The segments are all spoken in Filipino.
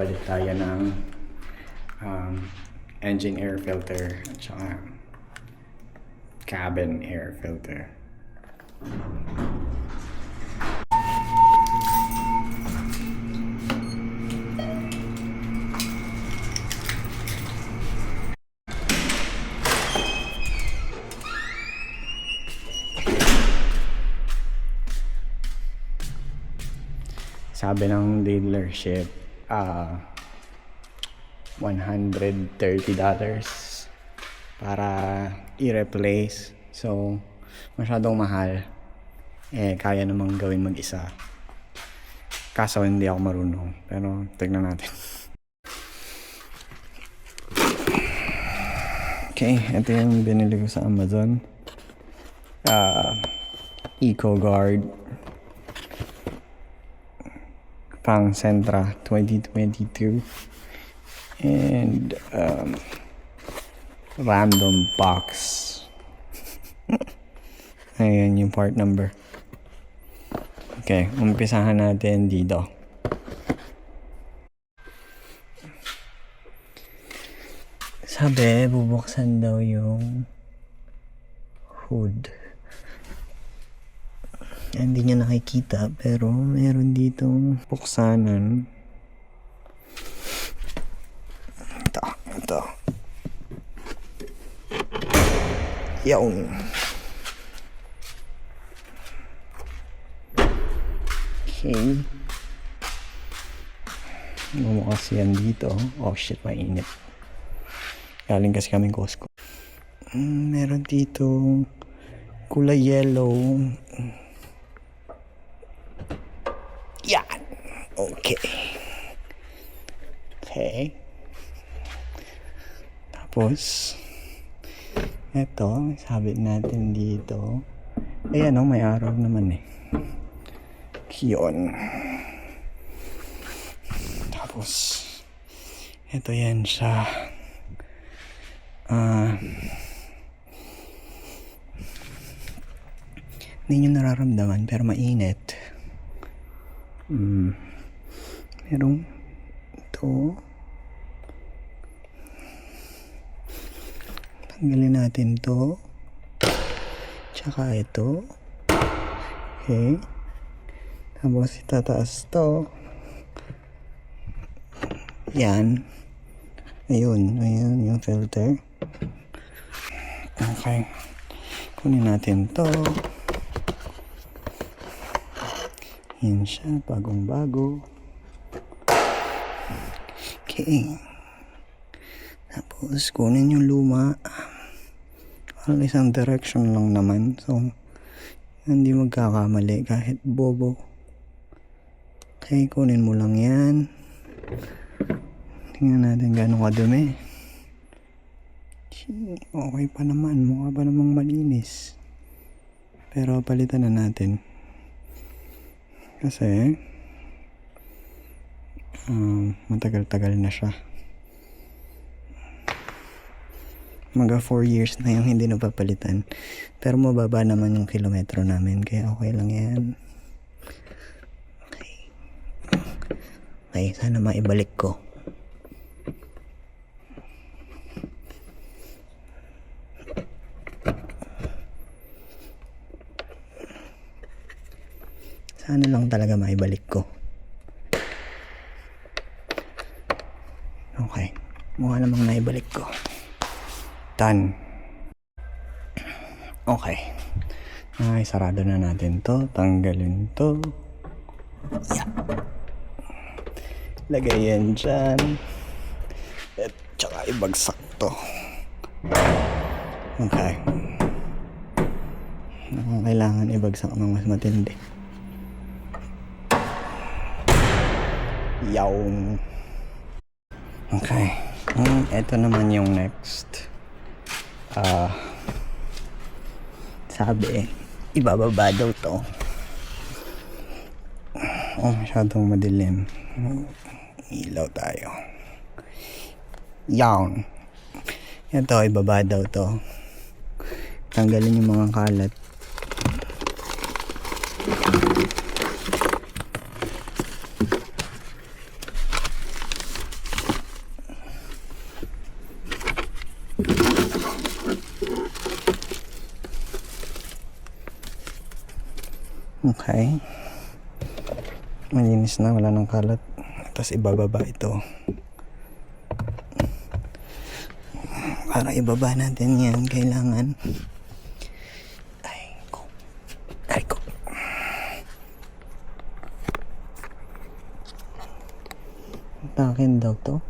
magpapalit tayo ng engine air filter at saka cabin air filter. Sabi ng dealership, $130 para i-replace. So, masyadong mahal. Kaya namang gawin mag-isa. Kaso hindi ako marunong. Pero, tignan natin. Okay, ito yung binili ko sa Amazon. EcoGuard pang Sentra 2022 and random box. Ayan yung part number. Okay, umpisahan natin dito. Sabi, bubuksan daw yung hood. Hindi niya nakikita pero meron ditong buksanan. Ito. Yung. Okay. Bumukas yan dito. Oh shit, mainit. Galing kasi kaming Costco. Meron dito kulay yellow. Yan. Okay. Okay. Tapos, eto, sabit natin dito. Ayan o, may araw naman eh. Yun. Tapos, eto yan siya. Hindi nyo nararamdaman pero mainit. Merong ito. Tanggalin natin to. Tsaka ito. Okay. Tapos itataas to. Yan. Ayun yung filter. Okay. Kunin natin to. Yan siya, bagong-bago. Okay. Tapos, kunin yung luma. Well, isang direction lang naman. So, hindi magkakamali kahit bobo. Okay, kunin mo lang yan. Tingnan natin gano'ng kadumi. Okay pa naman. Mukha pa namang malinis. Pero, palitan na natin. Kasi matagal-tagal na siya. Mga 4 years na yung hindi napapalitan. Pero mababa naman yung kilometro namin. Kaya okay lang yan. Okay, sana maibalik ko. Sana lang talaga maibalik ko. Okay. Mukha namang naibalik ko. Done. Okay. Ay, sarado na natin to. Tanggalin to. Yeah. Lagay yan dyan. At tsaka ibagsak to. Okay. Kailangan ibagsak ng mas matindi. Yaw. Okay. Ito naman yung next. Sabi, ibababa daw to. Masyadong madilim. Ilaw tayo. Yawn. Ito, ibaba daw to. Tanggalin yung mga kalat. Okay. Malinis na, wala nang kalat. Tapos ibababa ito. Para ibaba natin yan, kailangan ay ko takin daw to.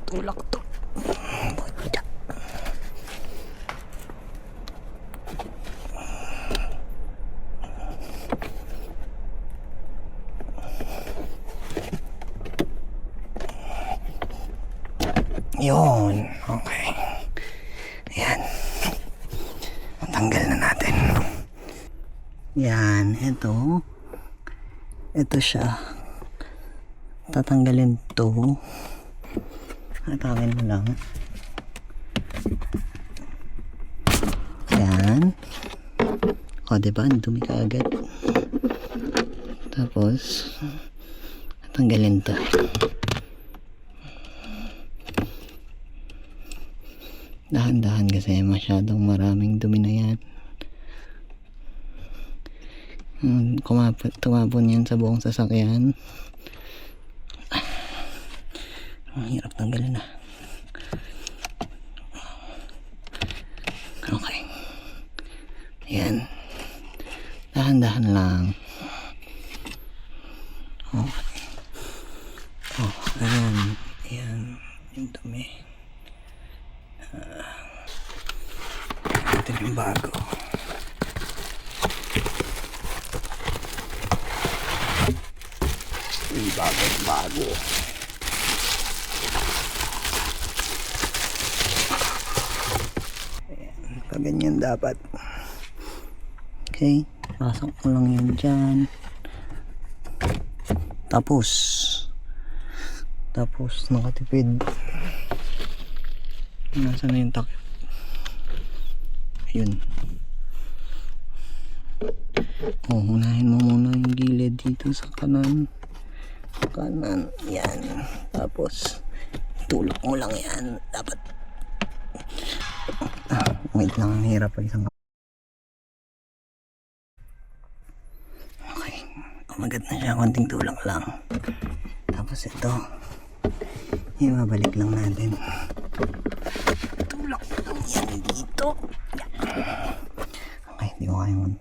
Tulak to. Yun. Okay. Ayan. Tanggal na natin. Yan. Ito. Ito siya. Tatanggalin to. Atakin mo lang. Yan. O, diba? Ang dumi ka agad. Tapos, tatanggalin to. Dahan-dahan kasi masyadong maraming dumi na yan. Tumapon yan sa buong sasakyan. Ang hirap tanggalin na. Okay. Yan. Dahan-dahan lang. Okay. Oh, ayan. Ayan. Yung dumi. Ito yung bago. Yung bago. Ayan. Ganyan dapat. Okay. Pasok ko lang yun dyan. Tapos nakatipid. Nasaan na yung takip? Ayun. Unahin mo muna yung gilid dito sa kanan. Yan. Tapos tulak mo lang yan. Dapat wait lang, ang hirap pag isang. Okay, kumagat na siya, konting tulak lang. Tapos ito ibabalik lang natin. Tulak lang yan dito. Okay, di ko kaya mag.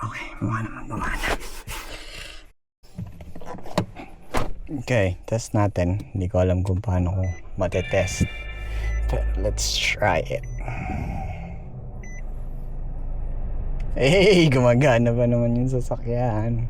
Okay, mukha naman gumana. Okay, test natin. Hindi ko alam kung paano ko matetest. But let's try it. Hey, gumagana pa naman yung sasakyan.